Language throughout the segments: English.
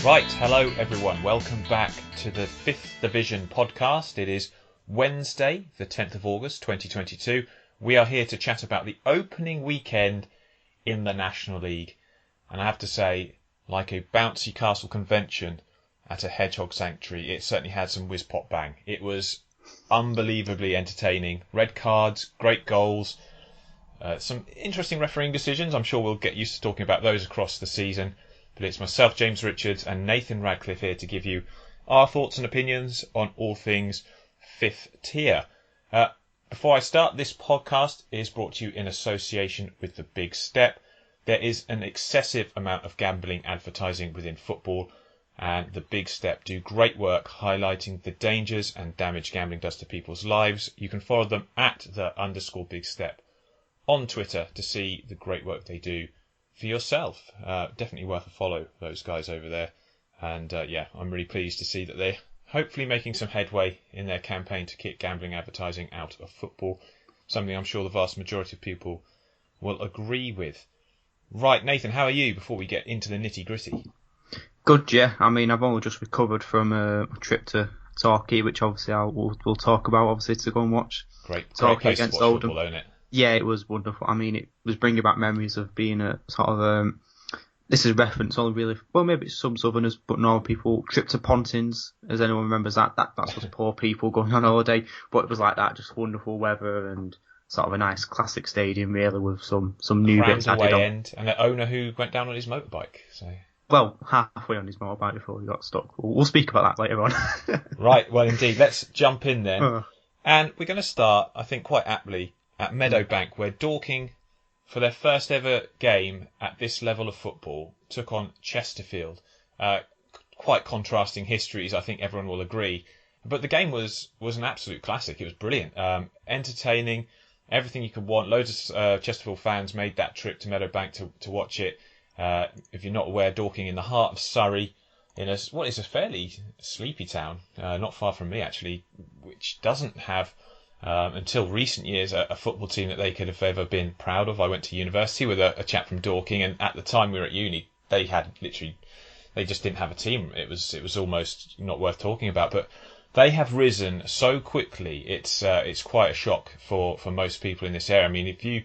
Right, hello everyone. Welcome back to the 5th Division podcast. It is Wednesday, the 10th of August 2022. We are here to chat about the opening weekend in the National League. And I have to say, like a bouncy castle convention at a hedgehog sanctuary, it certainly had some whiz pop bang. It was unbelievably entertaining. Red cards, great goals, some interesting refereeing decisions. I'm sure we'll get used to talking about those across the season. But it's myself, James Richards, and Nathan Radcliffe here to give you our thoughts and opinions on all things fifth tier. Before I start, this podcast is brought to you in association with The Big Step. There is an excessive amount of gambling advertising within football, and The Big Step do great work highlighting the dangers and damage gambling does to people's lives. You can follow them at _Big Step on Twitter to see the great work they do for yourself. Definitely worth a follow, those guys over there. And I'm really pleased to see that they're hopefully making some headway in their campaign to kick gambling advertising out of football. Something I'm sure the vast majority of people will agree with. Right, Nathan, how are you before we get into the nitty gritty? Good, yeah. I mean, I've only just recovered from a trip to Torquay, which obviously we'll talk about, obviously, to go and watch. Great place against to watch Oldham. Football, isn't it? Yeah, it was wonderful. I mean, it was bringing back memories of being a sort of, this is reference only really, well, maybe it's some Southerners, but normal people, trip to Pontins, as anyone remembers that. That's just poor people going on holiday. But it was like that, just wonderful weather and sort of a nice classic stadium, really, with some new bits added on. End, and an owner who went down on his motorbike. So. Well, halfway on his motorbike before he got stuck. We'll speak about that later on. Right, well, indeed. Let's jump in then. And we're going to start, I think, quite aptly, at Meadowbank, where Dorking, for their first ever game at this level of football, took on Chesterfield. Quite contrasting histories, I think everyone will agree. But the game was an absolute classic. It was brilliant. Entertaining, everything you could want. Loads of Chesterfield fans made that trip to Meadowbank to watch it. If you're not aware, Dorking in the heart of Surrey, in what is a fairly sleepy town, not far from me actually, which doesn't have... until recent years, a football team that they could have ever been proud of. I went to university with a chap from Dorking, and at the time we were at uni, they just didn't have a team. It was almost not worth talking about. But they have risen so quickly. It's quite a shock for most people in this area. I mean, if you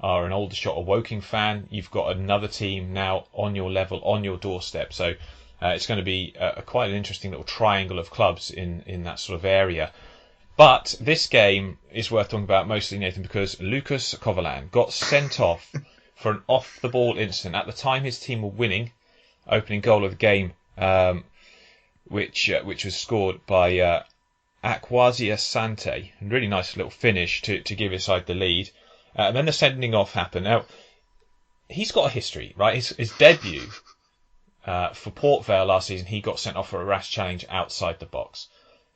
are an Aldershot or Woking fan, you've got another team now on your level, on your doorstep. So it's going to be quite an interesting little triangle of clubs in that sort of area. But this game is worth talking about mostly, Nathan, because Lucas Kovalan got sent off for an off-the-ball incident. At the time, his team were winning, opening goal of the game, which was scored by Akwasi Asante. A really nice little finish to give his side the lead. And then the sending off happened. Now, he's got a history, right? His debut for Port Vale last season, he got sent off for a rash challenge outside the box.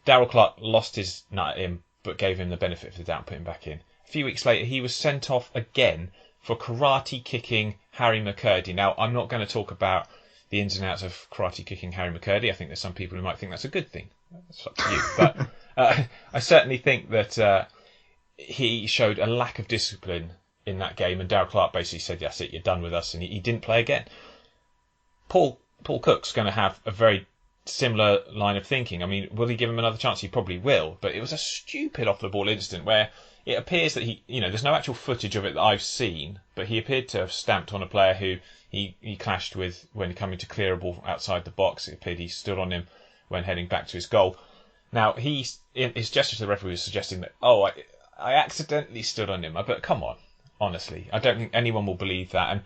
Darryl Clark lost his nut at him, but gave him the benefit of the doubt and put him back in. A few weeks later, he was sent off again for karate kicking Harry McCurdy. Now, I'm not going to talk about the ins and outs of karate kicking Harry McCurdy. I think there's some people who might think that's a good thing. That's up to you. But I certainly think that he showed a lack of discipline in that game, and Darryl Clark basically said, that's it, you're done with us, and he didn't play again. Paul Cook's going to have a very similar line of thinking. I mean, will he give him another chance? He probably will, but it was a stupid off-the-ball incident where it appears that there's no actual footage of it that I've seen, but he appeared to have stamped on a player who he clashed with when coming to clear a ball outside the box. It appeared he stood on him when heading back to his goal. Now, his gesture to the referee was suggesting that, I accidentally stood on him. But come on, honestly, I don't think anyone will believe that. And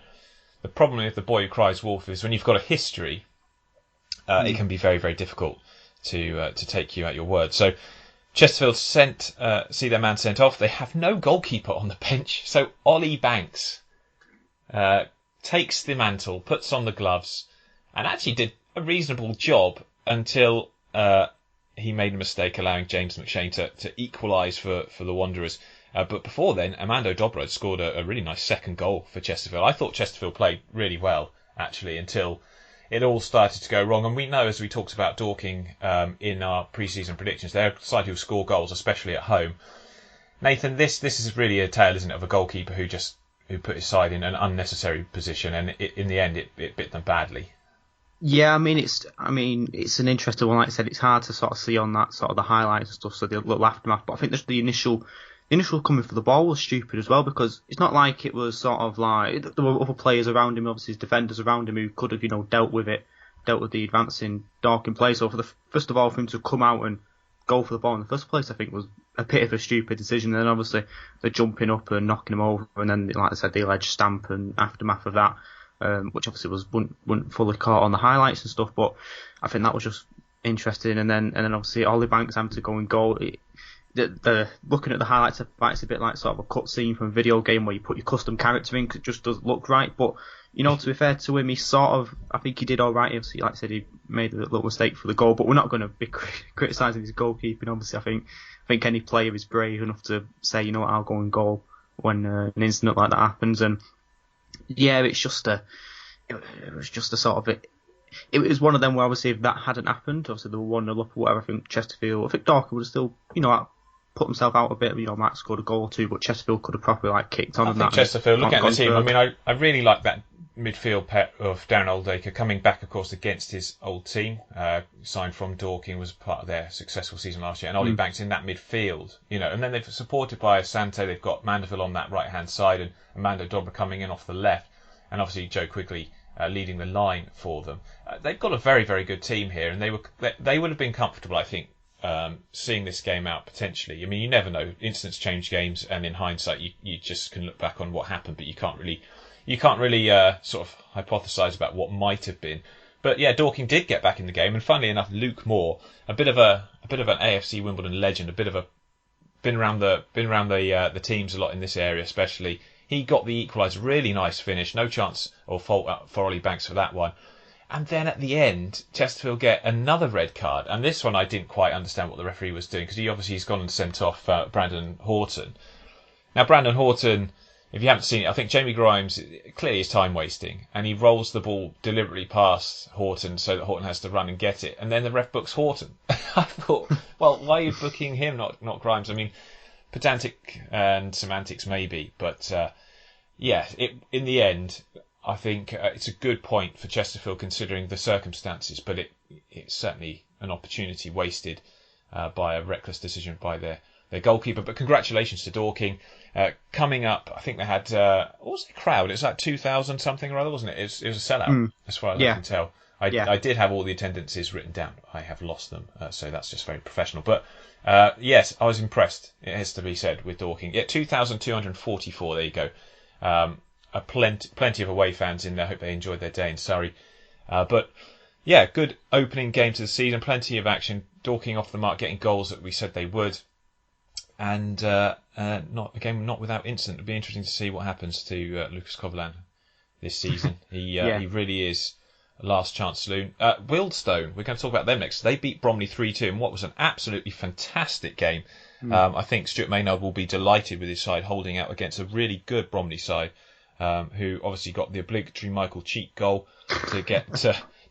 the problem with the boy who cries wolf is when you've got a history, it can be very, very difficult to take you at your word. So Chesterfield see their man sent off. They have no goalkeeper on the bench. So Ollie Banks takes the mantle, puts on the gloves, and actually did a reasonable job until he made a mistake allowing James McShane to equalise for the Wanderers. But before then, Amando Dobra had scored a really nice second goal for Chesterfield. I thought Chesterfield played really well, actually, until it all started to go wrong. And we know, as we talked about Dorking in our pre-season predictions, they're a side who score goals, especially at home. Nathan, this is really a tale, isn't it, of a goalkeeper who put his side in an unnecessary position, and in the end it bit them badly. Yeah, I mean it's an interesting one. Like I said, it's hard to sort of see on that sort of the highlights and stuff, so the little aftermath. But I think just the initial coming for the ball was stupid as well, because it's not like it was sort of like there were other players around him, obviously his defenders around him who could have dealt with the advancing Dorking play. So first of all, for him to come out and go for the ball in the first place, I think was a bit of a stupid decision. And then obviously they're jumping up and knocking him over, and then like I said, the alleged stamp and aftermath of that. Which obviously wasn't fully caught on the highlights and stuff, but I think that was just interesting. And then obviously Meadowbank's having to go and goal. The looking at the highlights, it's a bit like sort of a cutscene from a video game where you put your custom character in, 'cause it just doesn't look right. But to be fair to him, I think he did all right. Obviously, like I said, he made a little mistake for the goal, but we're not going to be criticising his goalkeeping. Obviously, I think any player is brave enough to say, I'll go and goal when an incident like that happens. And yeah, it was just a sort of it was one of them where obviously if that hadn't happened, obviously they were 1-0 up or whatever. I think Dorking would have still put himself out a bit. Matt scored a goal or two, but Chesterfield could have probably kicked on. I think Chesterfield, looking at the team, I really like that midfield pet of Darren Oldacre coming back, of course, against his old team. Signed from Dorking, was part of their successful season last year, and Ollie Banks in that midfield. And then they've supported by Asante. They've got Mandeville on that right hand side, and Amanda Dobra coming in off the left, and obviously Joe Quigley leading the line for them. They've got a very, very good team here, and they would have been comfortable, I think, seeing this game out potentially. You never know. Incidents change games, and in hindsight, you just can look back on what happened, but you can't really sort of hypothesise about what might have been. But yeah, Dorking did get back in the game, and funnily enough, Luke Moore, a bit of an AFC Wimbledon legend, been around the teams a lot in this area, especially. He got the equaliser, really nice finish, no chance or fault for Ollie Banks for that one. And then at the end, Chesterfield get another red card, and this one I didn't quite understand what the referee was doing, because he's gone and sent off Brandon Horton. Now Brandon Horton, if you haven't seen it, I think Jamie Grimes clearly is time wasting, and he rolls the ball deliberately past Horton so that Horton has to run and get it, and then the ref books Horton. I thought, well, why are you booking him, not Grimes? Pedantic and semantics maybe, but in the end, I think it's a good point for Chesterfield considering the circumstances, but it's certainly an opportunity wasted by a reckless decision by their goalkeeper. But congratulations to Dorking. Coming up, I think they had, what was the crowd? It was like 2,000 something or other, wasn't it? It was a sellout, as far as I can tell. I did have all the attendances written down. I have lost them, so that's just very professional. But yes, I was impressed, it has to be said, with Dorking. Yeah, 2,244, there you go. Plenty of away fans in there. I hope they enjoyed their day in Surrey. But yeah, good opening game to the season. Plenty of action. Dorking off the mark, getting goals that we said they would. And not without incident. It'll be interesting to see what happens to Lucas Coverland this season. He really is a last chance saloon. Wealdstone, we're going to talk about them next. They beat Bromley 3-2 in what was an absolutely fantastic game. I think Stuart Maynard will be delighted with his side holding out against a really good Bromley side, who obviously got the obligatory Michael Cheek goal to get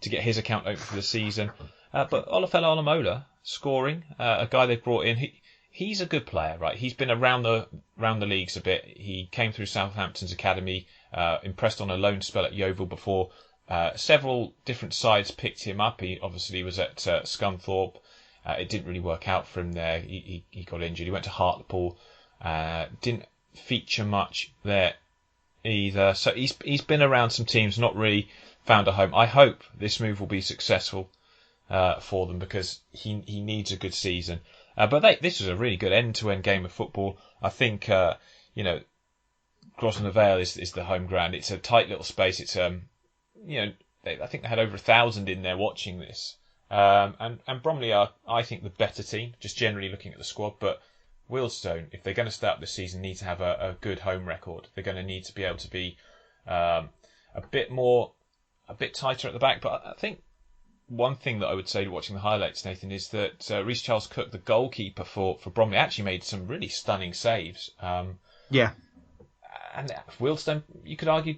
his account open for the season. But Olafella Olamola scoring, a guy they've brought in. He's a good player, right? He's been around the leagues a bit. He came through Southampton's academy, impressed on a loan spell at Yeovil before. Several different sides picked him up. He obviously was at Scunthorpe. It didn't really work out for him there. He got injured. He went to Hartlepool. Didn't feature much there either. So he's been around some teams, not really found a home. I hope this move will be successful for them, because he needs a good season. But this was a really good end-to-end game of football. I think Grosvenor Vale is the home ground. It's a tight little space. It's I think they had over 1,000 in there watching this. And Bromley are, I think, the better team, just generally looking at the squad. But Wealdstone, if they're going to start this season, need to have a good home record. They're going to need to be able to be a bit tighter at the back. But I think one thing that I would say watching the highlights, Nathan, is that Rhys Charles Cook, the goalkeeper for Bromley, actually made some really stunning saves. And Wealdstone, you could argue,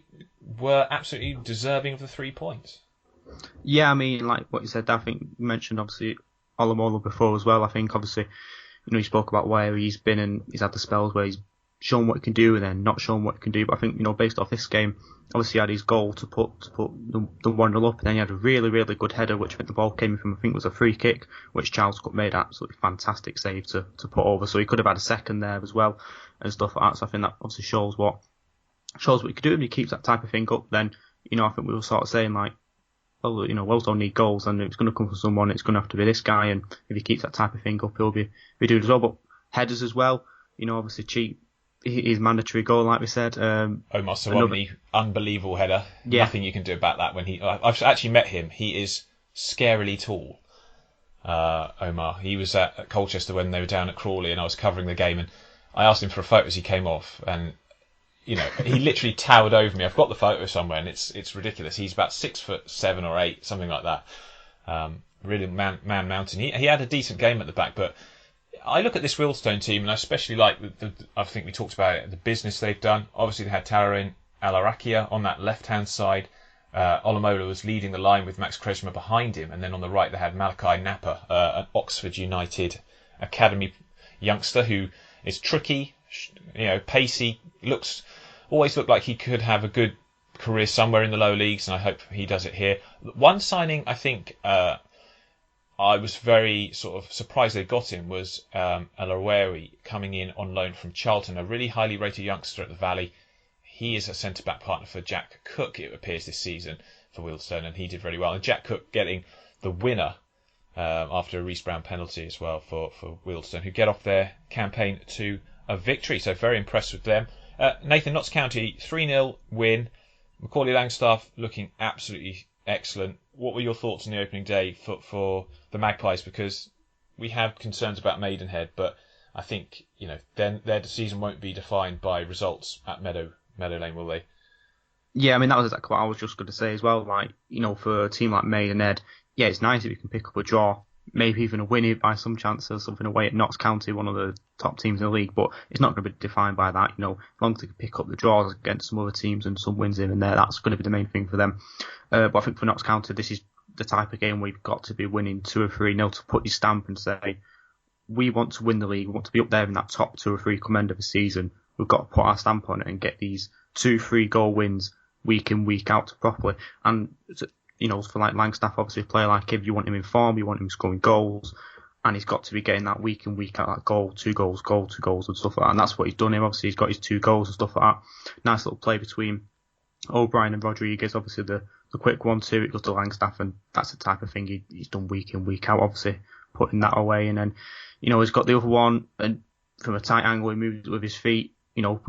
were absolutely deserving of the 3 points. Yeah, like what you said, I think you mentioned obviously Olamola before as well. I think obviously, you spoke about where he's been, and he's had the spells where he's shown what he can do and then not shown what he can do. But I think, based off this game, obviously he had his goal to put the 1-0 up, and then he had a really, really good header, which I think the ball came from, I think it was a free kick, which Charles Cook made absolutely fantastic save to put over. So he could have had a second there as well and stuff like that. So I think that obviously shows what he could do. If he keeps that type of thing up, then, I think we were sort of saying like, well, Wealdstone need goals, and it's going to come from someone. It's going to have to be this guy, and if he keeps that type of thing up, he'll be doing as well. But headers as well, obviously cheap. His mandatory goal, like we said. Omar Sawamni, unbelievable header. Yeah. Nothing you can do about that. I've actually met him. He is scarily tall. Omar. He was at Colchester when they were down at Crawley, and I was covering the game, and I asked him for a photo as he came off, and he literally towered over me. I've got the photo somewhere, and it's ridiculous. He's about 6'7" or 8", something like that. Really man mountain. He had a decent game at the back, but I look at this Wealdstone team, and I especially like I think we talked about it, the business they've done. Obviously, they had Tarain Alarakia on that left-hand side. Olamola was leading the line with Max Kresma behind him, and then on the right they had Malachi Napa, an Oxford United academy youngster who is tricky, pacey, always looked like he could have a good career somewhere in the lower leagues, and I hope he does it here. One signing I think I was very sort of surprised they got him was Alaraweri coming in on loan from Charlton, a really highly rated youngster at the Valley. He is a centre-back partner for Jack Cook, it appears, this season for Wealdstone, and he did very well. And Jack Cook getting the winner after a Reece Brown penalty as well for Wealdstone, who get off their campaign to a victory. So very impressed with them. Nathan, Notts County, 3-0 win. Macaulay Langstaff looking absolutely excellent. What were your thoughts on the opening day for the Magpies? Because we have concerns about Maidenhead, but I think their season won't be defined by results at Meadow Lane, will they? Yeah, I mean that was exactly what I was just going to say as well. Like for a team like Maidenhead, yeah, it's nice if you can pick up a draw, maybe even a win by some chance or something away at Notts County, one of the top teams in the league. But it's not going to be defined by that. As long as they can pick up the draws against some other teams and some wins here and there, that's going to be the main thing for them. But I think for Notts County, this is the type of game where you've got to be winning 2 or 3-0 to put your stamp and say, we want to win the league, we want to be up there in that top 2 or 3 come end of the season. We've got to put our stamp on it and get these 2-3 goal wins week in, week out properly. And, for like Langstaff, obviously a player like him, you want him in form, you want him scoring goals, and he's got to be getting that week in, week out, that goal, 2 goals and stuff like that. And that's what he's done here. Obviously, he's got his 2 goals and stuff like that. Nice little play between O'Brien and Rodriguez, obviously the quick 1-2, it goes to Langstaff, and that's the type of thing he's done week in, week out, obviously putting that away. And then, he's got the other one, and from a tight angle, he moves with his feet,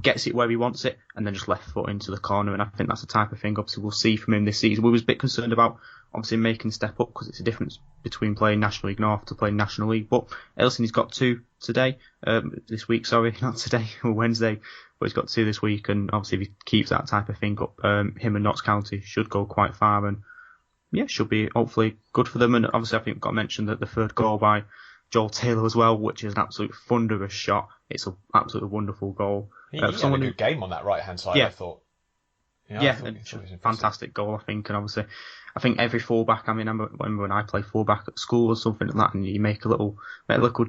gets it where he wants it, and then just left foot into the corner. And I think that's the type of thing, obviously, we'll see from him this season. We was a bit concerned about, obviously, making step up, because it's a difference between playing National League North to playing National League. But Elson, he's got 2 today, this week, sorry, not today, or Wednesday, but he's got 2 this week. And obviously, if he keeps that type of thing up, him and Notts County should go quite far, and yeah, should be hopefully good for them. And obviously, I think we've got to mention that the third goal by Joel Taylor as well, which is an absolute thunderous shot. It's an absolutely wononderful goal. He had a good game on that right-hand side, yeah. I thought. It's a fantastic goal, I think. And obviously, I think every fullback, I remember when I played fullback at school or something like that, and you make a little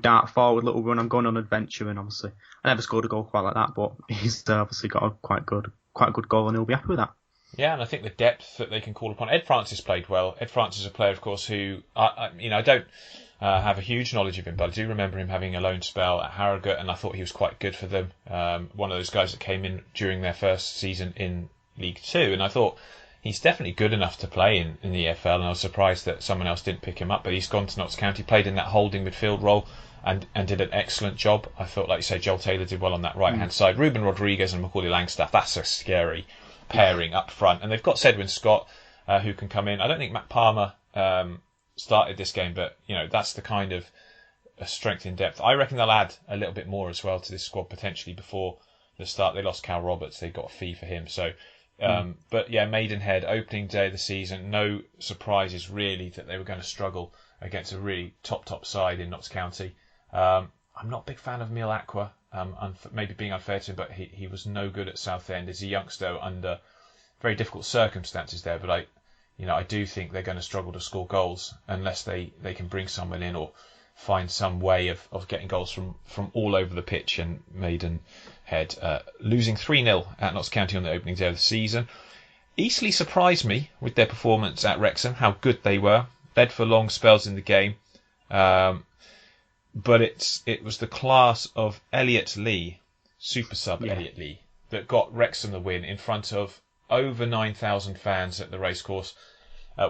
dart forward, little run, I'm going on an adventure. And obviously, I never scored a goal quite like that, but he's obviously got a quite good goal, and he'll be happy with that. Yeah, and I think the depth that they can call upon. Ed Francis played well. Ed Francis is a player, of course, who I don't have a huge knowledge of him, but I do remember him having a loan spell at Harrogate, and I thought he was quite good for them. One of those guys that came in during their first season in League Two, and I thought he's definitely good enough to play in the EFL, and I was surprised that someone else didn't pick him up. But he's gone to Notts County, played in that holding midfield role, and did an excellent job. I thought, like you say, Joel Taylor did well on that right-hand side. Ruben Rodriguez and Macaulay Langstaff, that's a scary pairing up front. And they've got Sedwin Scott, who can come in. I don't think Matt Palmer started this game, but that's the kind of strength in depth. I reckon they'll add a little bit more as well to this squad potentially before the start. They lost Cal Roberts, they got a fee for him. So, but yeah, Maidenhead, opening day of the season, no surprises really that they were going to struggle against a really top side in Notts County. I'm not a big fan of Neil Aqua. Maybe being unfair to him, but he was no good at Southend as a youngster under very difficult circumstances there. But I do think they're going to struggle to score goals unless they can bring someone in or find some way of getting goals from all over the pitch, and Maidenhead losing 3-0 at Notts County on the opening day of the season. Eastleigh surprised me with their performance at Wrexham, how good they were. Led for long spells in the game. But it was the class of Elliot Lee, super sub Elliot Lee, that got Wrexham the win in front of over 9,000 fans at the racecourse.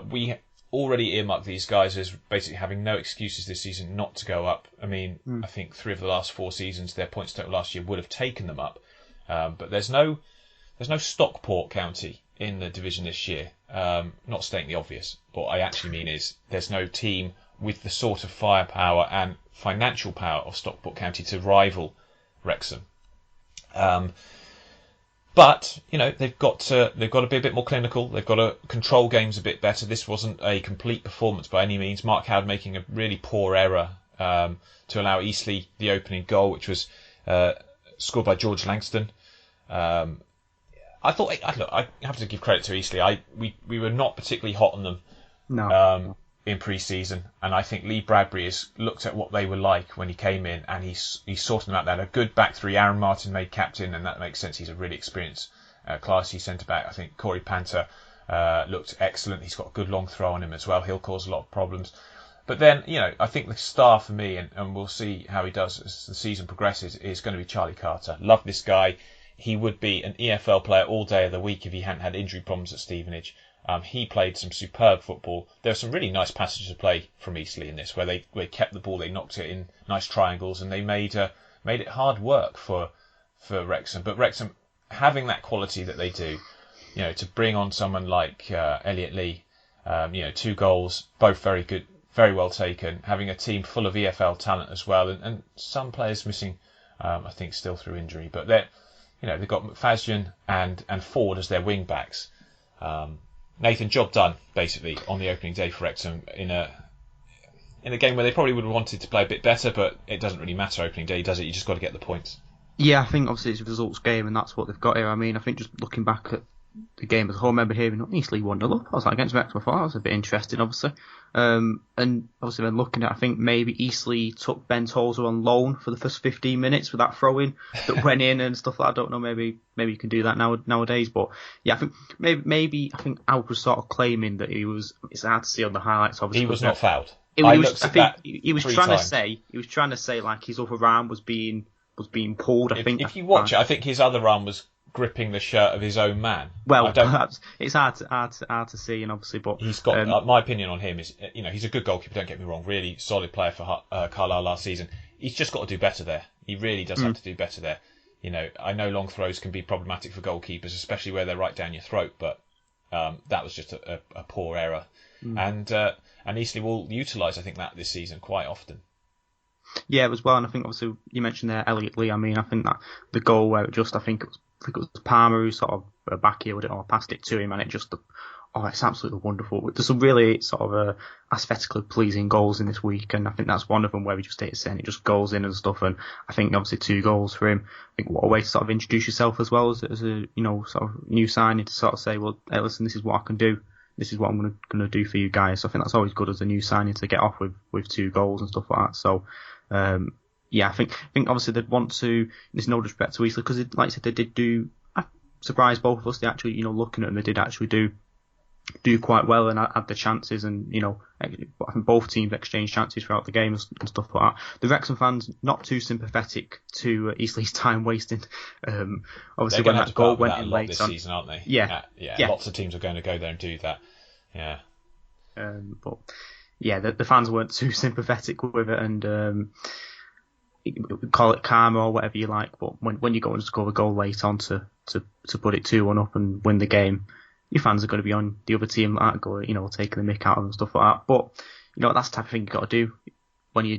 We already earmarked these guys as basically having no excuses this season not to go up. I mean, I think 3 of the last 4 seasons, their points total last year would have taken them up. But there's no Stockport County in the division this year. Not stating the obvious. What I actually mean is there's no team with the sort of firepower and financial power of Stockport County to rival Wrexham. But they've got to be a bit more clinical. They've got to control games a bit better. This wasn't a complete performance by any means. Mark Howard making a really poor error to allow Eastleigh the opening goal, which was scored by George Langston. I thought, I have to give credit to Eastleigh. We were not particularly hot on them in pre-season, and I think Lee Bradbury has looked at what they were like when he came in, and he's sorted them out. They had a good back three. Aaron Martin made captain, and that makes sense. He's a really experienced, classy centre-back. I think Corey Panther looked excellent. He's got a good long throw on him as well. He'll cause a lot of problems. But then, I think the star for me, and we'll see how he does as the season progresses, is going to be Charlie Carter. Love this guy. He would be an EFL player all day of the week if he hadn't had injury problems at Stevenage. He played some superb football. There were some really nice passages of play from Eastleigh in this, where they kept the ball, they knocked it in nice triangles, and they made it hard work for Wrexham. But Wrexham, having that quality that they do, to bring on someone like Elliot Lee, 2 goals, both very good, very well taken, having a team full of EFL talent as well, and some players missing, I think, still through injury. But they've got McFadzean and Ford as their wing backs. Nathan, job done, basically, on the opening day for Wrexham in a game where they probably would have wanted to play a bit better, but it doesn't really matter opening day, does it? You just got to get the points. Yeah, I think obviously it's a results game, and that's what they've got here. I mean, I think just looking back at the game as a whole, I remember hearing Eastleigh 1-0 up. I was like, against Wrexham, I thought that was a bit interesting, obviously. And obviously then looking at, I think maybe Eastleigh took Ben Tozer on loan for the first 15 minutes with that throw-in that went in and stuff like that. I don't know, maybe you can do that nowadays. But yeah, I think maybe Alp was sort of claiming that it's hard to see on the highlights, obviously. He was not fouled. He was trying to say like his other arm was being pulled. If you watch it, I think his other arm was gripping the shirt of his own man. Well, perhaps it's hard to see, and obviously, but he's got. My opinion on him is, he's a good goalkeeper. Don't get me wrong, really solid player for Carlisle last season. He's just got to do better there. He really does have to do better there. I know long throws can be problematic for goalkeepers, especially where they're right down your throat. But that was just a poor error, and Eastleigh will utilise, I think, that this season quite often. Yeah, as well, and I think obviously you mentioned there Elliot Lee. I mean, I think that the goal where I think it was Palmer who sort of backheeled it or passed it to him, and it's absolutely wonderful. There's some really sort of aesthetically pleasing goals in this week, and I think that's one of them where we just hit it and it just goes in and stuff. And I think obviously 2 goals for him. I think what a way to sort of introduce yourself as well as a sort of new signing, to sort of say, well, hey, listen, this is what I can do. This is what I'm going to do for you guys. So I think that's always good as a new signing to get off with 2 goals and stuff like that. So. I think obviously they'd want to. There's no disrespect to Eastleigh because, like I said, they did do. I surprised both of us. They actually, looking at them, they did actually do quite well and had the chances. And I think both teams exchanged chances throughout the game and stuff like that. The Wrexham fans not too sympathetic to Eastleigh's time wasting. Obviously, when that goal went in late this on, season, aren't they? Yeah. Lots of teams are going to go there and do that. Yeah. But. Yeah, the fans weren't too sympathetic with it, and call it karma or whatever you like. But when you go and score a goal late on to put it 2-1 up and win the game, your fans are going to be on the other team like that, taking the mick out of them and stuff like that. But that's the type of thing you got to do when you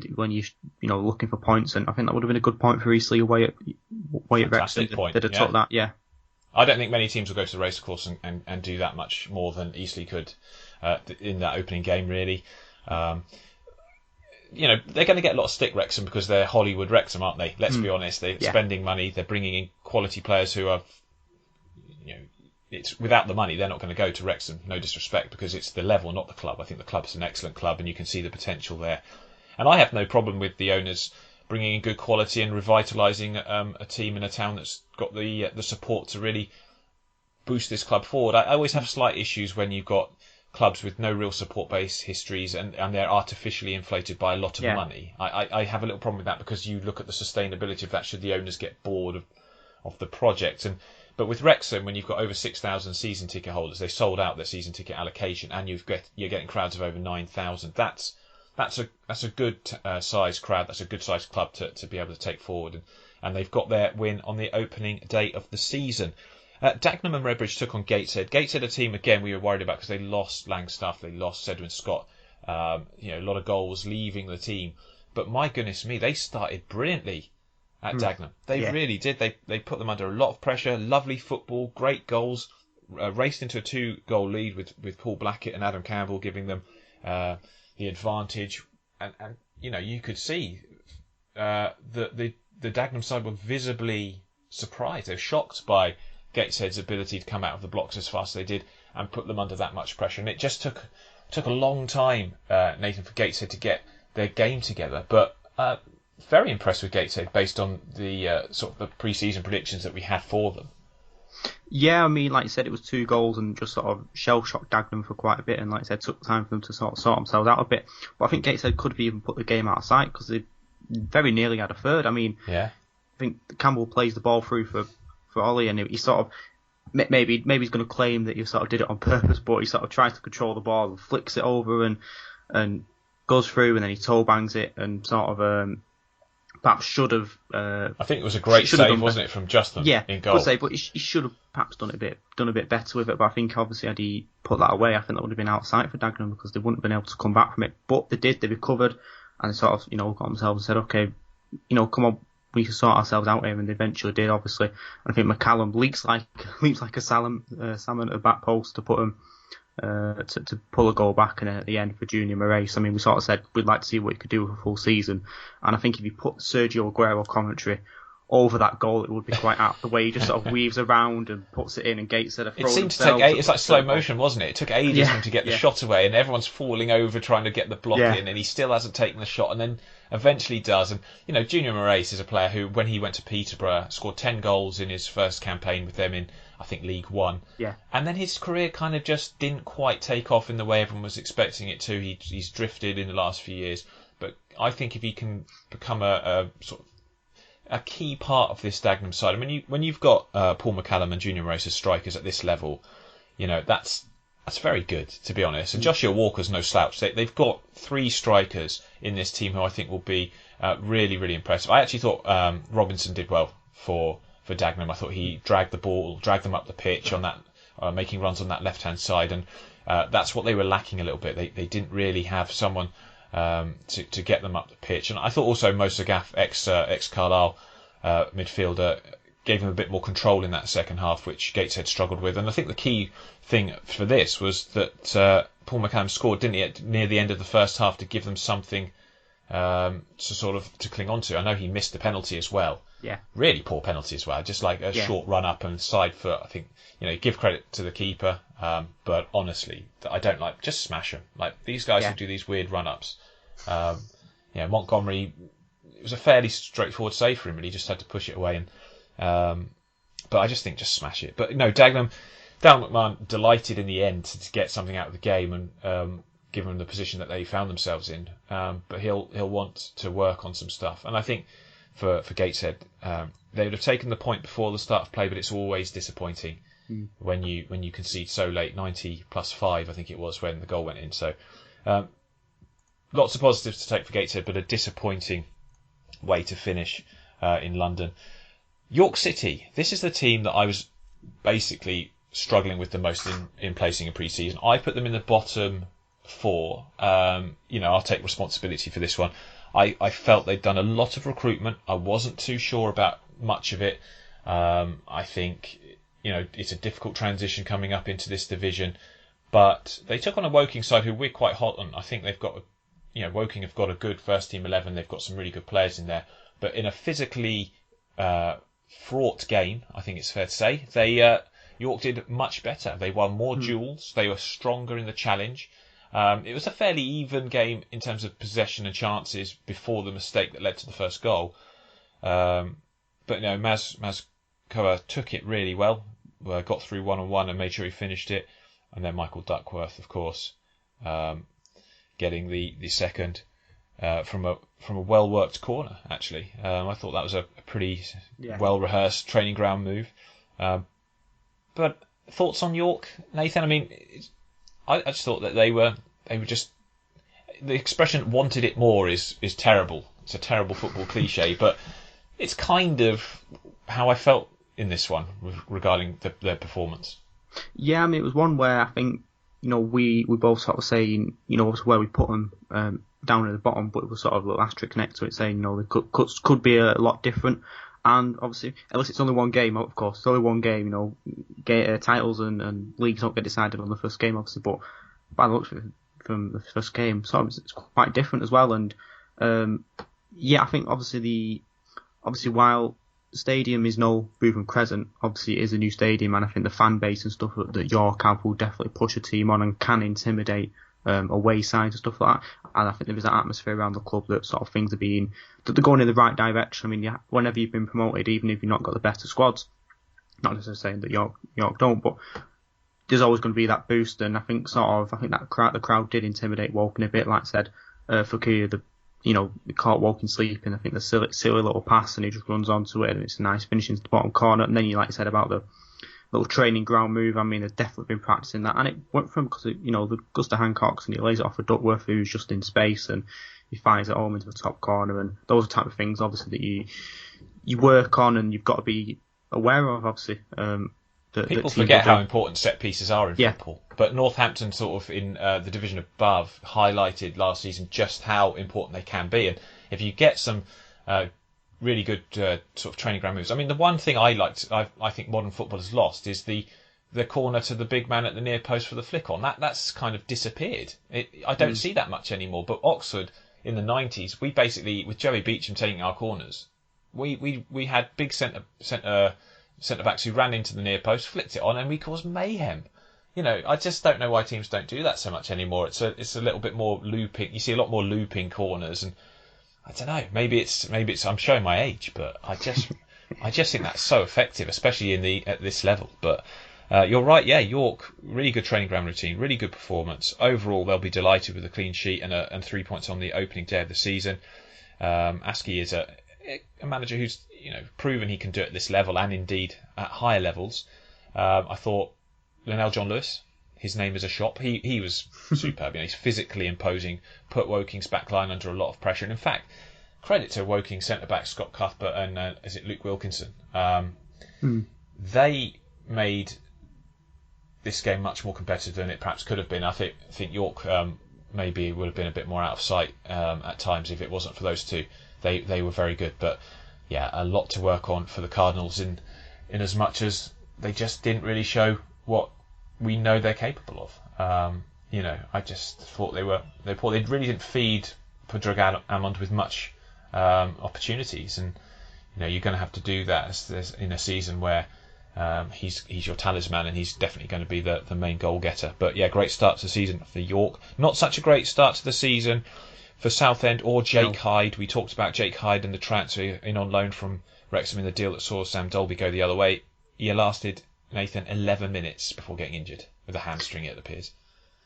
looking for points. And I think that would have been a good point for Eastleigh away at Wrexham. They'd have took that, yeah. I don't think many teams will go to the racecourse and do that much more than Eastleigh could in that opening game, really. They're going to get a lot of stick, Wrexham, because they're Hollywood Wrexham, aren't they? Let's be honest. They're spending money. They're bringing in quality players who are, it's without the money, they're not going to go to Wrexham. No disrespect, because it's the level, not the club. I think the club's an excellent club, and you can see the potential there. And I have no problem with the owners bringing in good quality and revitalising a team in a town that's got the support to really boost this club forward. I always have slight issues when you've got clubs with no real support base histories and they're artificially inflated by a lot of money. I have a little problem with that because you look at the sustainability of that should the owners get bored of the project. But with Wrexham, when you've got over 6,000 season ticket holders, they sold out their season ticket allocation, and you're getting crowds of over 9,000. That's a good size crowd. That's a good size club to be able to take forward, and they've got their win on the opening day of the season. Dagenham and Redbridge took on Gateshead. Gateshead, a team again we were worried about because they lost Langstaff, they lost Sedwin Scott. A lot of goals leaving the team, but my goodness me, they started brilliantly at Dagenham. They really did. They put them under a lot of pressure. Lovely football, great goals. Raced into a 2-goal lead with Paul Blackett and Adam Campbell giving them the advantage. And you could see the Dagenham side were visibly surprised. They were shocked by Gateshead's ability to come out of the blocks as fast as they did and put them under that much pressure. And it just took a long time, Nathan, for Gateshead to get their game together. But very impressed with Gateshead based on the sort of the pre-season predictions that we had for them. Yeah, I mean, like you said, it was 2 goals and just sort of shell-shocked Dagenham for quite a bit, and like I said, took time for them to sort themselves out a bit. But I think Gateshead could have even put the game out of sight because they very nearly had a third. I mean, I think Campbell plays the ball through for Ollie, and he sort of maybe he's going to claim that he sort of did it on purpose, but he sort of tries to control the ball and flicks it over and goes through, and then he toe bangs it and sort of perhaps should have. I think it was a great save, wasn't it, from Justin? Yeah, in goal. Good save, but he should have perhaps done a bit better with it. But I think obviously had he put that away, I think that would have been out of sight for Dagenham because they wouldn't have been able to come back from it. But they did. They recovered and they sort of got themselves and said, okay, come on, we can sort ourselves out here, and they eventually did. Obviously, and I think McCallum leaps like a salmon at the back post to put him. To pull a goal back and at the end for Junior Moraes. I mean, we sort of said we'd like to see what he could do with a full season, and I think if you put Sergio Aguero commentary over that goal, it would be quite apt. The way he just sort of weaves around and puts it in, and Gateshead it seemed to take it's like slow motion, wasn't it? It took ages for him to get the shot away, and everyone's falling over trying to get the block in, and he still hasn't taken the shot, and then eventually does. And Junior Moraes is a player who, when he went to Peterborough, scored 10 goals in his first campaign with them in, I think, League One. Yeah. And then his career kind of just didn't quite take off in the way everyone was expecting it to. He's drifted in the last few years. But I think if he can become a sort of a key part of this Dagenham side, I mean, when you've got Paul McCallum and Junior Moraes as strikers at this level, that's very good, to be honest. And Joshua Walker's no slouch. They've got 3 strikers in this team who I think will be really, really impressive. I actually thought Robinson did well for Dagenham. I thought he dragged them up the pitch on that, making runs on that left-hand side, and that's what they were lacking a little bit. They didn't really have someone to get them up the pitch. And I thought also Moussa Gaff, ex-Carlisle midfielder, gave them a bit more control in that second half, which Gateshead struggled with. And I think the key thing for this was that Paul McCallum scored, didn't he, near the end of the first half to give them something to cling on to. I know he missed the penalty as well. Yeah. Really poor penalty as well. Just like a short run up and side foot. I think, give credit to the keeper. But honestly, I don't just smash them. Like these guys who do these weird run ups. Montgomery, it was a fairly straightforward save for him, but he just had to push it away. But I just think just smash it. But no, Dagenham, Darren McMahon delighted in the end to get something out of the game and given them the position that they found themselves in. But he'll want to work on some stuff. And I think for Gateshead, they would have taken the point before the start of play, but it's always disappointing when you concede so late, 90 plus 5, I think it was, when the goal went in. So lots of positives to take for Gateshead, but a disappointing way to finish in London. York City, this is the team that I was basically struggling with the most in placing in pre-season. I put them in the bottom 4. I'll take responsibility for this one. I felt they'd done a lot of recruitment. I wasn't too sure about much of it. I think, it's a difficult transition coming up into this division. But they took on a Woking side who we're quite hot on. I think they've got, Woking have got a good first team 11. They've got some really good players in there. But in a physically fraught game, I think it's fair to say, York did much better. They won more duels. They were stronger in the challenge. It was a fairly even game in terms of possession and chances before the mistake that led to the first goal. But Maz Koa took it really well, got through 1-on-1 and made sure he finished it. And then Michael Duckworth, of course, getting the second from a well-worked corner, actually. I thought that was a pretty well-rehearsed training ground move. But thoughts on York, Nathan? I mean, I just thought that they were just... The expression "wanted it more" is terrible. It's a terrible football cliche, but it's kind of how I felt in this one regarding their performance. Yeah, I mean, it was one where I think, we both sort of saying, where we put them down at the bottom, but it was sort of a little asterisk next to it saying, they could be a lot different. And obviously, at least it's only one game, of course. It's only one game, titles and leagues don't get decided on the first game, obviously, but by the looks of it, from the first game, sort of, it's quite different as well. And I think obviously while the stadium is no Bootham Crescent, obviously it is a new stadium, and I think the fan base and stuff that York have will definitely push a team on and can intimidate away sides and stuff like that. And I think there is that atmosphere around the club that sort of things that they're going in the right direction. I mean, whenever you've been promoted, even if you've not got the best of squads, not necessarily saying that York don't, but there's always going to be that boost. And I think the crowd did intimidate Woking a bit. Like I said, Fakir, they caught Woking sleeping. I think the silly little pass, and he just runs onto it, and it's a nice finish into the bottom corner. And then like you said about the little training ground move, I mean, they've definitely been practicing that, and it went from because the Gusta Hancocks, and he lays it off for Duckworth, who's just in space, and he finds it home into the top corner, and those are the type of things obviously that you work on, and you've got to be aware of, obviously. People forget how important set pieces are in football, but Northampton sort of in the division above highlighted last season just how important they can be, and if you get some really good sort of training ground moves. I mean, the one thing I think modern football has lost is the corner to the big man at the near post for the flick on. That's kind of disappeared. I don't see that much anymore. But Oxford in the 90s, we basically, with Joey Beecham taking our corners, we had big centre backs who ran into the near post, flicked it on, and we caused mayhem. I just don't know why teams don't do that so much anymore. It's a little bit more looping. You see a lot more looping corners, and I don't know. Maybe it's. I'm showing my age, but I just think that's so effective, especially at this level. But you're right. Yeah, York, really good training ground routine, really good performance. Overall, they'll be delighted with a clean sheet and 3 points on the opening day of the season. Askey is a manager who's proven he can do it at this level and indeed at higher levels. I thought Linnell John Lewis, his name is a shop. He was superb. He's physically imposing, put Woking's back line under a lot of pressure. And in fact, credit to Woking centre-back Scott Cuthbert and is it Luke Wilkinson? They made this game much more competitive than it perhaps could have been. I think York maybe would have been a bit more out of sight at times if it wasn't for those two. They were very good, but yeah, a lot to work on for the Cardinals in as much as they just didn't really show what we know they're capable of. I just thought they poor. They really didn't feed Padraig Amond with much opportunities, and you're going to have to do that in a season where he's your talisman, and he's definitely going to be the main goal getter. But yeah, great start to the season for York. Not such a great start to the season for Southend or Jake Hyde. We talked about Jake Hyde and the transfer in on loan from Wrexham in the deal that saw Sam Dolby go the other way. He lasted, Nathan, 11 minutes before getting injured with a hamstring, it appears.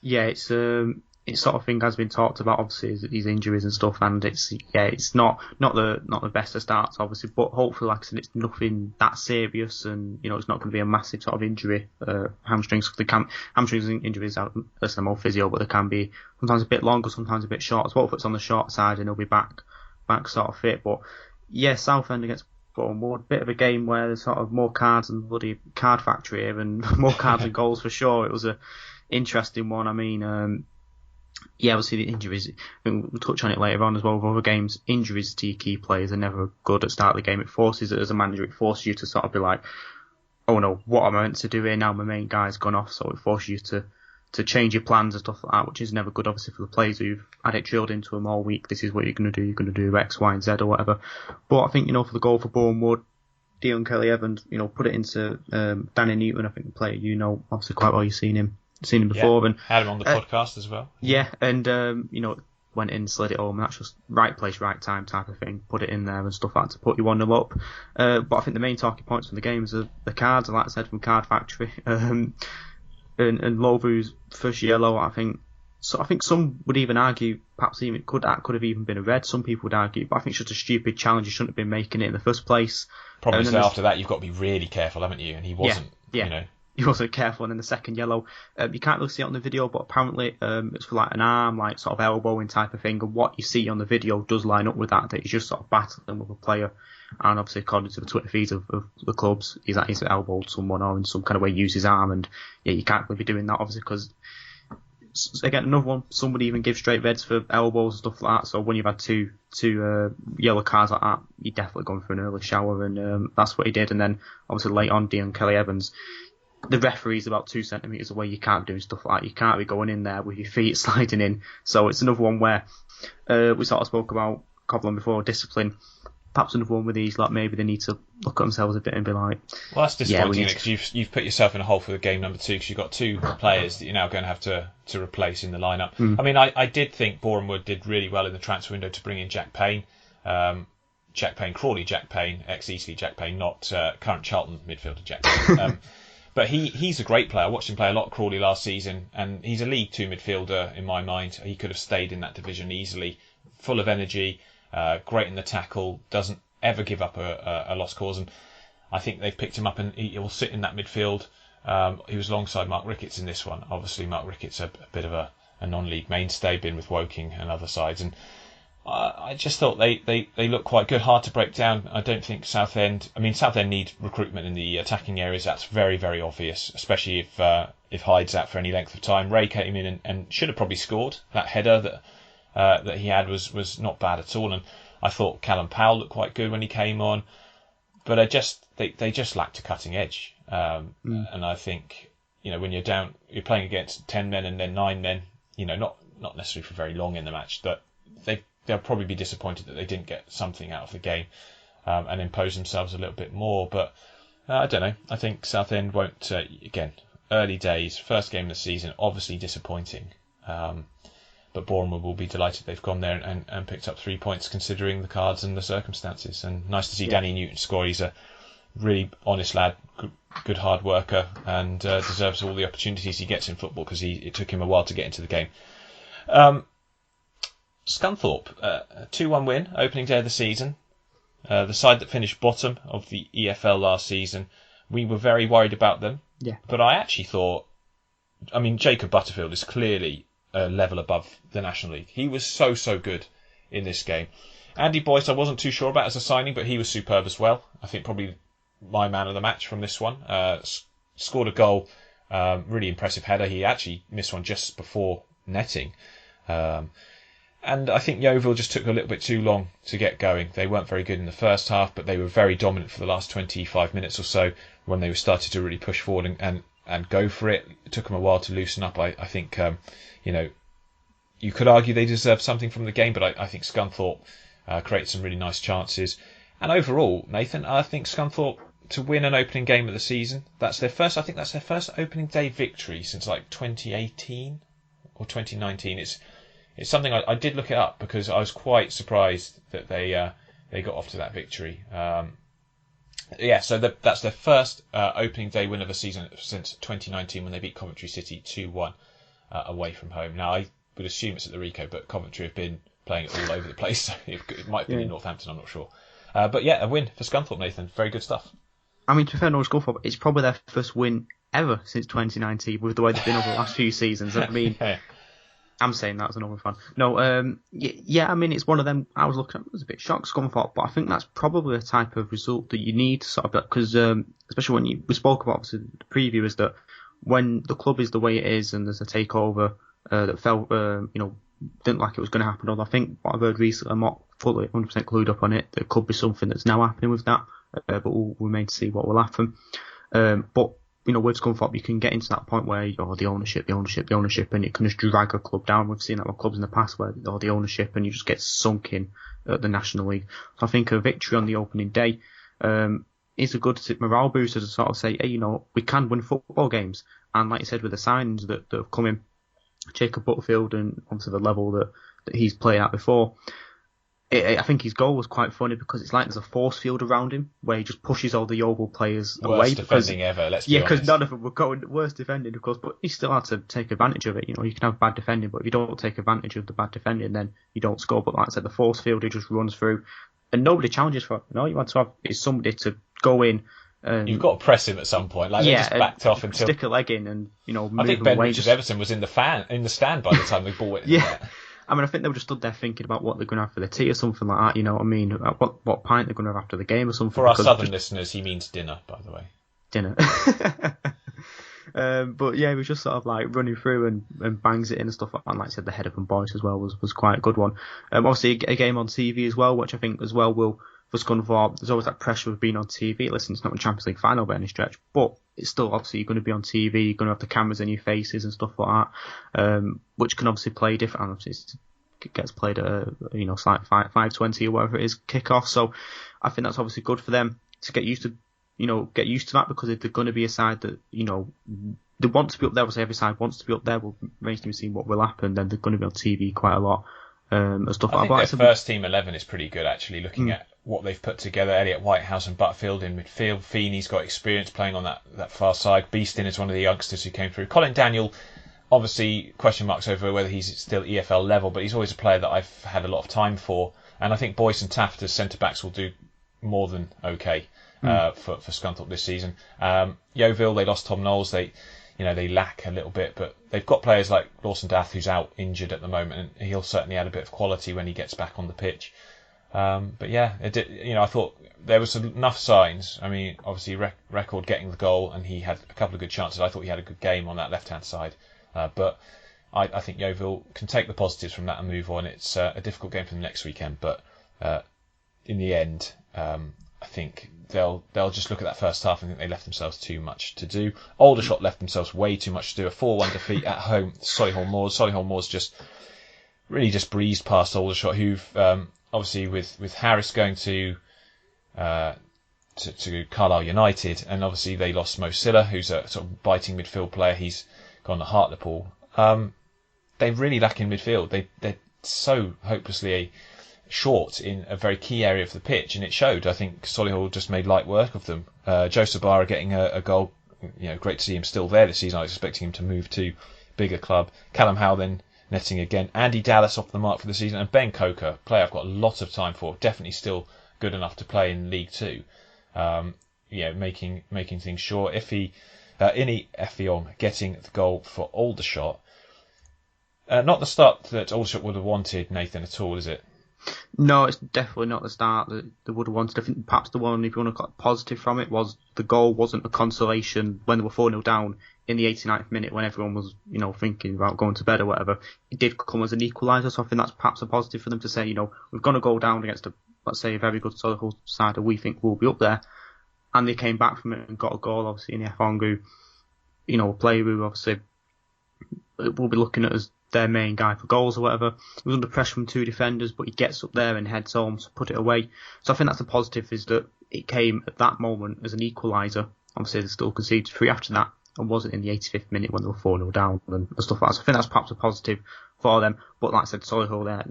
Yeah, it's sort of thing has been talked about, obviously, these injuries and stuff, and it's not the best of starts, obviously, but hopefully, like I said, it's nothing that serious, and it's not going to be a massive sort of injury. Hamstrings injuries are less than more physio, but they can be sometimes a bit longer, sometimes a bit short. So hopefully it's on the short side and he'll be back sort of fit. But yeah, Southend against Bournemouth, a bit of a game where there's sort of more cards and bloody card factory here, and more cards and goals for sure. It was a interesting one. I mean, obviously the injuries, we'll touch on it later on as well with other games. Injuries to your key players are never good at the start of the game. It forces it as a manager, it forces you to sort of be like, oh no, what am I meant to do here now? My main guy's gone off, so it forces you to change your plans and stuff like that, which is never good, obviously, for the players who've had it drilled into them all week. This is what you're going to do X, Y, and Z or whatever. But I think, for the goal for Bournemouth, Dion Kelly-Evans, put it into Danny Newton, I think the player, obviously quite well, you've seen him seen him before. And had him on the podcast as well. Yeah, and went in, slid it home, and that's just right place, right time type of thing. Put it in there and stuff like that to put you 1-0 up. But I think the main talking points from the games are the cards, like I said, from Card Factory, and Lovu's first yellow. I think some would even argue perhaps even could have even been a red. Some people would argue, but I think it's just a stupid challenge. He shouldn't have been making it in the first place. Probably so after that, you've got to be really careful, haven't you? And he wasn't. Yeah. He wasn't careful, and then the second yellow, you can't really see it on the video, but apparently it's for like an arm, like sort of elbowing type of thing, and what you see on the video does line up with that he's just sort of battling with a player, and obviously according to the Twitter feeds of the clubs, he's elbowed someone or in some kind of way used his arm, and you can't really be doing that obviously because, again, another one, somebody even gives straight reds for elbows and stuff like that, so when you've had two yellow cards like that, you're definitely going for an early shower, and that's what he did, and then obviously late on, Dion Kelly-Evans, the referee's about 2 centimetres away. You can't be doing stuff like that. You can't be going in there with your feet sliding in. So it's another one where we sort of spoke about Coughlin before, discipline. Perhaps another one with these, like maybe they need to look at themselves a bit and be like... Well, that's disappointing, because you've put yourself in a hole for the game number 2, because you've got 2 players that you're now going to have to replace in the lineup. I mean, I did think Bournemouth did really well in the transfer window to bring in Jack Payne. Crawley Jack Payne, ex-Eastleigh Jack Payne, not current Charlton midfielder Jack Payne. But he's a great player. I watched him play a lot, Crawley, last season, and he's a League 2 midfielder in my mind. He could have stayed in that division easily. Full of energy, great in the tackle, doesn't ever give up a lost cause, and I think they've picked him up and he will sit in that midfield. He was alongside Mark Ricketts in this one. Obviously, Mark Ricketts a bit of a non-league mainstay, been with Woking and other sides, and I just thought they look quite good, hard to break down. I don't think Southend need recruitment in the attacking areas. That's very, very obvious, especially if Hyde's out for any length of time. Ray came in and should have probably scored. That header that he had was not bad at all, and I thought Callum Powell looked quite good when he came on, but they just lacked a cutting edge. And I think when you're down, you're playing against 10 men and then 9 men. Not necessarily for very long in the match, but they'll probably be disappointed that they didn't get something out of the game and impose themselves a little bit more. But I don't know. I think Southend won't, again, early days, first game of the season, obviously disappointing. But Bournemouth will be delighted they've gone there and picked up 3 points considering the cards and the circumstances. And nice to see Danny Newton score. He's a really honest lad, good hard worker, and deserves all the opportunities he gets in football because it took him a while to get into the game. Scunthorpe, 2-1 win, opening day of the season. The side that finished bottom of the EFL last season. We were very worried about them. Yeah. But I actually thought, Jacob Butterfield is clearly a level above the National League. He was so good in this game. Andy Boyce, I wasn't too sure about as a signing, but he was superb as well. I think probably my man of the match from this one. Scored a goal, really impressive header. He actually missed one just before netting. And I think Yeovil just took a little bit too long to get going. They weren't very good in the first half, but they were very dominant for the last 25 minutes or so when they started to really push forward and go for it. It took them a while to loosen up. I think, you could argue they deserved something from the game, but I think Scunthorpe created some really nice chances. And overall, Nathan, I think Scunthorpe to win an opening game of the season, that's their first opening day victory since like 2018 or 2019. It's something I did look it up because I was quite surprised that they got off to that victory. So that's their first opening day win of the season since 2019 when they beat Coventry City 2-1 away from home. Now I would assume it's at the Ricoh, but Coventry have been playing it all over the place, so it might have been in Northampton, I'm not sure. But yeah, a win for Scunthorpe, Nathan. Very good stuff. To be fair, Norwich Scunthorpe, it's probably their first win ever since 2019 with the way they've been over the last few seasons. I'm saying that as a Northern fan. No, it's one of them. I was looking at it, I was a bit shocked, Scunthorpe, but I think that's probably the type of result that you need to sort of, because especially when we spoke about obviously the preview, is that when the club is the way it is and there's a takeover that felt, didn't like it was going to happen. Although I think what I've heard recently, I'm not fully 100% clued up on it. There could be something that's now happening with that, but we'll remain to see what will happen. But with Scunthorpe, you can get into that point where the ownership, and it can just drag a club down. We've seen that with clubs in the past where the ownership, and you just get sunk in at the National League. So I think a victory on the opening day is a good morale booster to sort of say, hey, we can win football games. And like you said, with the signings that have come in, Jacob Butterfield and obviously the level that he's played at before, I think his goal was quite funny because it's like there's a force field around him where he just pushes all the Yeovil players away. Worst defending ever, let's be honest. Yeah, because none of them were going worst defending, of course, but he still had to take advantage of it. You can have bad defending, but if you don't take advantage of the bad defending, then you don't score. But like I said, the force field, he just runs through and nobody challenges for it. All you want to have is somebody to go in. You've got to press him at some point. Like, they just backed off until... Stick a leg in and, move I think Ben away. Richards Everton was in the stand by the time the ball went in yeah. there. I mean, I think they were just stood there thinking about what they're going to have for the tea or something like that, you know what I mean? What pint they're going to have after the game or something. For our southern listeners, he means dinner, by the way. Dinner. But yeah, he was just sort of like running through and bangs it in and stuff like that. And like I said, the header from Boyce as well was quite a good one. Obviously, a game on TV as well, which I think as well will... For Scunthorpe, there's always that pressure of being on TV. Listen, it's not a Champions League final by any stretch, but it's still obviously you're going to be on TV, you're going to have the cameras in your faces and stuff like that, which can obviously play different. Obviously, it gets played at it's like 5:20 or whatever it is kickoff. So I think that's obviously good for them to get used to that, because if they're going to be a side that they want to be up there, obviously every side wants to be up there. We'll remains to be seen what will happen. Then they're going to be on TV quite a lot. And stuff I like that. think their first team 11 is pretty good, actually, looking at what they've put together. Elliot Whitehouse and Butterfield in midfield. Feeney's got experience playing on that far side. Beeston is one of the youngsters who came through. Colin Daniel, obviously, question marks over whether he's still EFL level, but he's always a player that I've had a lot of time for. And I think Boyce and Taft as centre-backs will do more than okay for Scunthorpe this season. Yeovil, they lost Tom Knowles. They lack a little bit, but they've got players like Lawson Dath, who's out injured at the moment, and he'll certainly add a bit of quality when he gets back on the pitch. But yeah, I thought there was enough signs. I mean, obviously, Record getting the goal, and he had a couple of good chances. I thought he had a good game on that left-hand side. But I think Yeovil can take the positives from that and move on. It's a difficult game for them next weekend, but in the end, I think they'll just look at that first half and think they left themselves too much to do. Aldershot left themselves way too much to do. A 4-1 defeat at home, Solihull Moors. Solihull Moors just breezed past Aldershot, who've obviously with Harris going to Carlisle United, and obviously they lost Mo Silla, who's a sort of biting midfield player. He's gone to Hartlepool. They really lack in midfield. They're so hopelessly short in a very key area of the pitch, and it showed. I think Solihull just made light work of them. Joe Sabara getting a goal. Great to see him still there this season. I was expecting him to move to bigger club. Callum Howe then netting again. Andy Dallas off the mark for the season, and Ben Coker, player I've got a lot of time for. Definitely still good enough to play in League Two. Making things sure. Ini Effiong getting the goal for Aldershot. Not the start that Aldershot would have wanted, Nathan, at all, is it? No, it's definitely not the start that they would have wanted. I think perhaps the one, if you want to got positive from it, was the goal wasn't a consolation when they were 4-0 down in the 89th minute when everyone was, thinking about going to bed or whatever. It did come as an equaliser, so I think that's perhaps a positive for them to say, we're going to go down against let's say, a very good Solihull side that we think will be up there. And they came back from it and got a goal, obviously, in the Effiong, a player who obviously will be looking at as their main guy for goals or whatever. He was under pressure from two defenders, but he gets up there and heads home to put it away. So I think that's a positive, is that it came at that moment as an equaliser. Obviously, they still conceded 3 after that, and wasn't in the 85th minute when they were 4-0 down and stuff like that. So I think that's perhaps a positive for them. But like I said, Solihull there,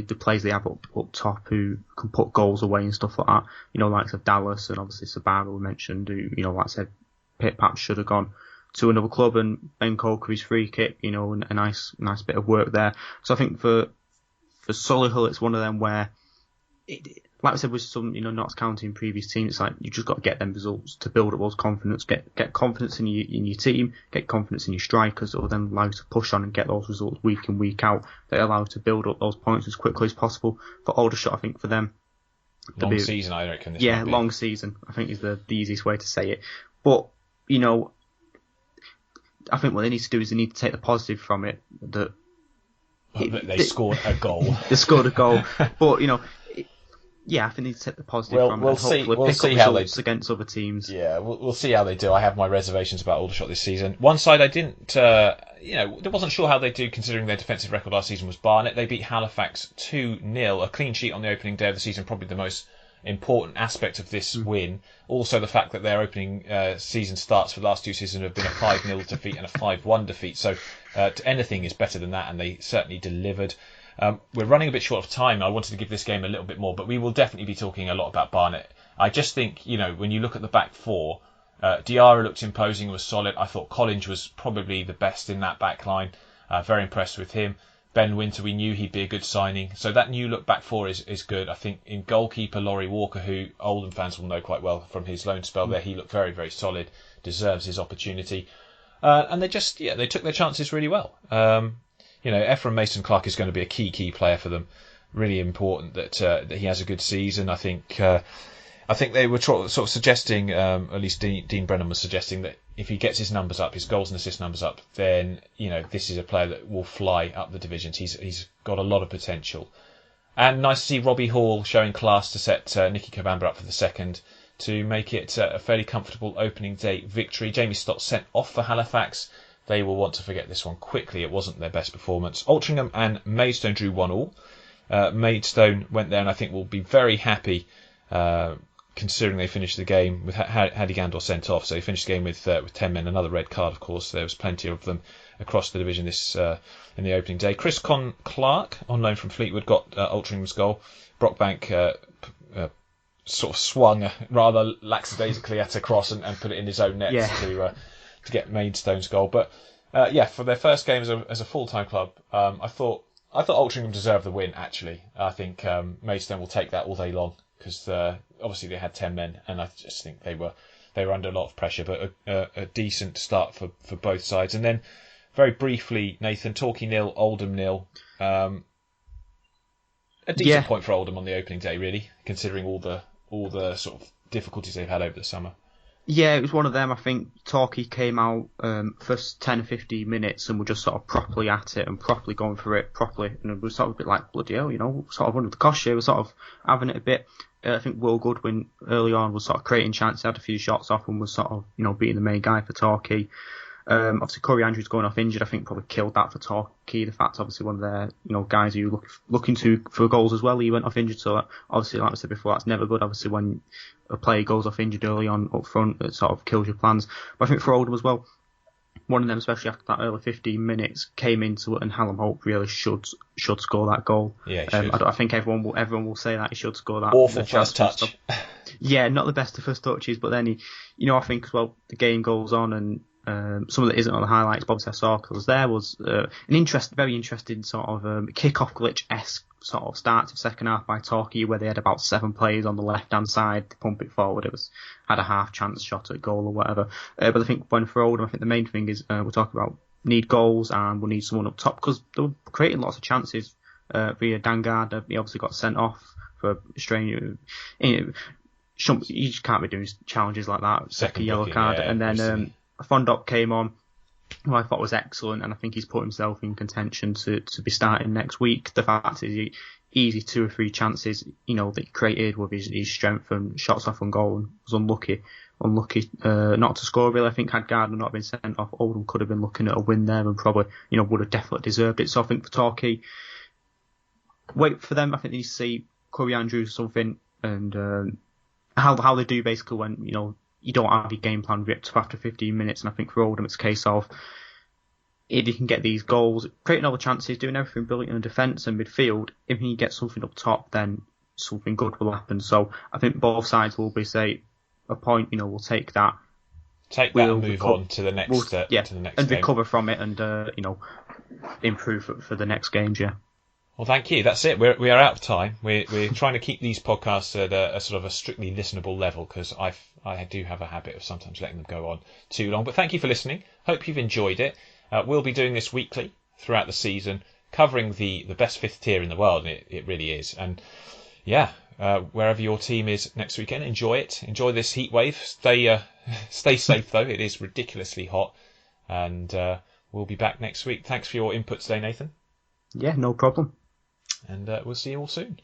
the players they have up top who can put goals away and stuff like that. Like I said, Dallas and obviously Sabara we mentioned, who, like I said, perhaps should have gone to another club, and Ben Coker, his free kick, a nice bit of work there. So I think for Solihull, it's one of them where, like I said, with some, Notts County and previous teams, it's like you just got to get them results to build up those confidence, get confidence in your team, get confidence in your strikers, that will then allow you to push on and get those results week in, week out. That allow you to build up those points as quickly as possible. For Aldershot, I think for them, long season, I reckon. Long season, I think is the easiest way to say it. But I think what they need to do is they need to take the positive from it. That they scored a goal. They scored a goal, but I think they need to take the positive from it. We'll see how they against other teams. Yeah, we'll see how they do. I have my reservations about Aldershot this season. One side I didn't, wasn't sure how they do considering their defensive record last season was Barnet. They beat Halifax 2-0, a clean sheet on the opening day of the season, probably the most important aspect of this win. Also, the fact that their opening season starts for the last 2 seasons have been a 5-0 defeat and a 5-1 defeat. So anything is better than that, and they certainly delivered. We're running a bit short of time. I wanted to give this game a little bit more, but we will definitely be talking a lot about Barnet. I just think, when you look at the back four, Diarra looked imposing, was solid. I thought Collins was probably the best in that back line. Very impressed with him. Ben Winter, we knew he'd be a good signing. So that new look back four is good. I think in goalkeeper, Laurie Walker, who Oldham fans will know quite well from his loan spell there, he looked very, very solid, deserves his opportunity. And they took their chances really well. Ephraim Mason-Clark is going to be a key player for them. Really important that he has a good season. I think they were sort of suggesting, at least Dean Brennan was suggesting, that if he gets his numbers up, his goals and assist numbers up, then this is a player that will fly up the divisions. He's got a lot of potential, and nice to see Robbie Hall showing class to set Nicky Kabamba up for the second to make it a fairly comfortable opening day victory. Jamie Stott sent off for Halifax. They will want to forget this one quickly. It wasn't their best performance. Altrincham and Maidstone drew 1-1. Maidstone went there and I think will be very happy, considering they finished the game with Hadi Gandor sent off. So they finished the game with 10 men, another red card, of course. There was plenty of them across the division in the opening day. Chris Clark, on loan from Fleetwood, got Altringham's goal. Brockbank sort of swung rather lackadaisically at a cross and put it in his own net to get Maidstone's goal. But for their first game as a full-time club, I thought Altrincham deserved the win, actually. I think Maidstone will take that all day long because obviously they had 10 men, and I just think they were under a lot of pressure, but a decent start for both sides. And then very briefly, Nathan, Torquay 0, Oldham 0. A decent point for Oldham on the opening day, really, considering all the sort of difficulties they've had over the summer. Yeah, it was one of them. I think Torquay came out first 10 or 15 minutes and were just sort of properly at it and properly going for it properly. And it was sort of a bit like, bloody hell, sort of under the cosh here. We're sort of having it a bit. I think Will Goodwin early on was sort of creating chances, had a few shots off and was sort of, being the main guy for Torquay. Obviously, Corey Andrews going off injured, I think probably killed that for Torquay. The fact, obviously, one of their guys who looking to for goals as well, he went off injured. So obviously, like I said before, that's never good. Obviously, when a player goes off injured early on up front, it sort of kills your plans. But I think for Oldham as well, one of them, especially after that early 15 minutes, came into it, and Hallam Hope really should score that goal. Yeah, he should. I think everyone will say that he should score that. Awful first touch. Yeah, not the best of first touches, but then I think as well the game goes on and. Some of it isn't on the highlights, but obviously I saw because there was an very interesting sort of kick-off glitch-esque sort of start to the second half by Torquay, where they had about 7 players on the left-hand side to pump it forward. It had a half-chance shot at goal or whatever. But I think for Oldham, I think the main thing is we're talking about need goals and we'll need someone up top because they were creating lots of chances via Dangard. He obviously got sent off for strange. You just can't be doing challenges like that. Second yellow card, and then. Fondop came on, who I thought was excellent, and I think he's put himself in contention to be starting next week. The fact is, easy 2 or 3 chances, that he created with his strength and shots off on goal, and was unlucky not to score. Really, I think had Gardner not been sent off, Oldham could have been looking at a win there and probably, would have definitely deserved it. So I think for Torquay, wait for them. I think they need to see Corey Andrews something and how they do basically when you don't have your game plan ripped up after 15 minutes, and I think for Oldham it's a case of if you can get these goals, creating all the chances, doing everything brilliant in defence and midfield, if you get something up top, then something good will happen. So I think both sides will be say a point, we'll take that. And move on to the next to the next and game. Recover from it and improve for the next games. Yeah. Well, thank you. That's it. We are out of time. We're trying to keep these podcasts at a sort of a strictly listenable level because I do have a habit of sometimes letting them go on too long. But thank you for listening. Hope you've enjoyed it. We'll be doing this weekly throughout the season, covering the best 5th tier in the world. And it really is. And wherever your team is next weekend, enjoy it. Enjoy this heat wave. Stay safe though. It is ridiculously hot. And we'll be back next week. Thanks for your input today, Nathan. Yeah, no problem. And we'll see you all soon.